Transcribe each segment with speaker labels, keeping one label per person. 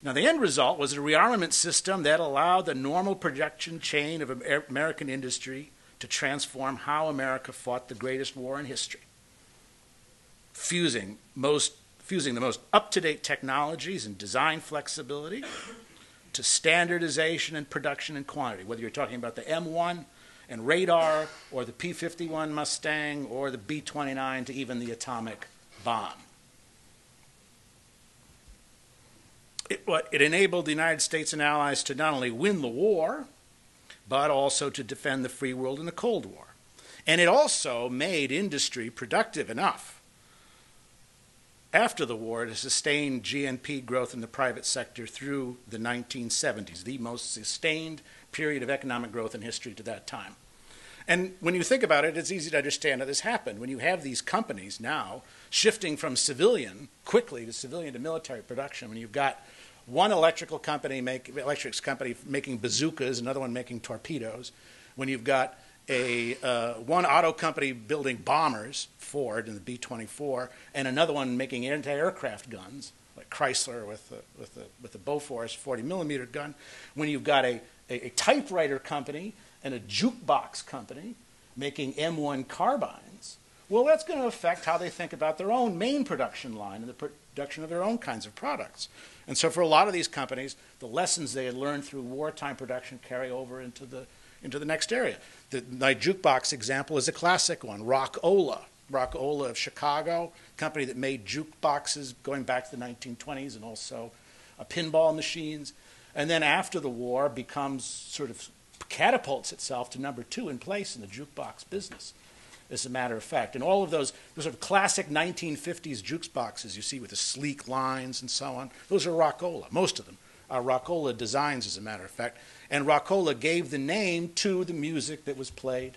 Speaker 1: Now, the end result was a rearmament system that allowed the normal production chain of American industry to transform how America fought the greatest war in history, fusing the most up-to-date technologies and design flexibility to standardization and production and quantity, whether you're talking about the M1 and radar or the P-51 Mustang or the B-29 to even the atomic bomb. It enabled the United States and allies to not only win the war, but also to defend the free world in the Cold War. And it also made industry productive enough after the war to sustain GNP growth in the private sector through the 1970s, the most sustained period of economic growth in history to that time. And when you think about it, it's easy to understand how this happened. When you have these companies now shifting from quickly to civilian to military production, when you've got one electrics company making bazookas, another one making torpedoes, when you've got one auto company building bombers, Ford and the B-24, and another one making anti-aircraft guns, like Chrysler with the Bofors 40-millimeter gun, when you've got a typewriter company and a jukebox company making M1 carbines, well, that's going to affect how they think about their own main production line and the production of their own kinds of products. And so for a lot of these companies, the lessons they had learned through wartime production carry over into the next area. My jukebox example is a classic one, Rock-Ola. Rock-Ola of Chicago, a company that made jukeboxes going back to the 1920s and also pinball machines. And then after the war becomes sort of catapults itself to number 2 in place in the jukebox business, as a matter of fact. And all of those sort of classic 1950s jukeboxes you see with the sleek lines and so on, those are Rock-Ola. Most of them are Rock-Ola designs, as a matter of fact. And Rock-Ola gave the name to the music that was played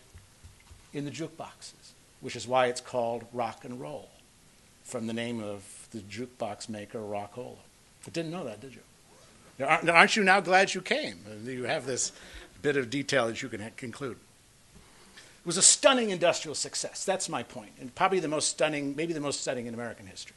Speaker 1: in the jukeboxes, which is why it's called rock and roll, from the name of the jukebox maker, Rock-Ola. But didn't know that, did you? Aren't you now glad you came? You have this bit of detail that you can conclude. It was a stunning industrial success. That's my point, and probably the most stunning, maybe the most stunning in American history.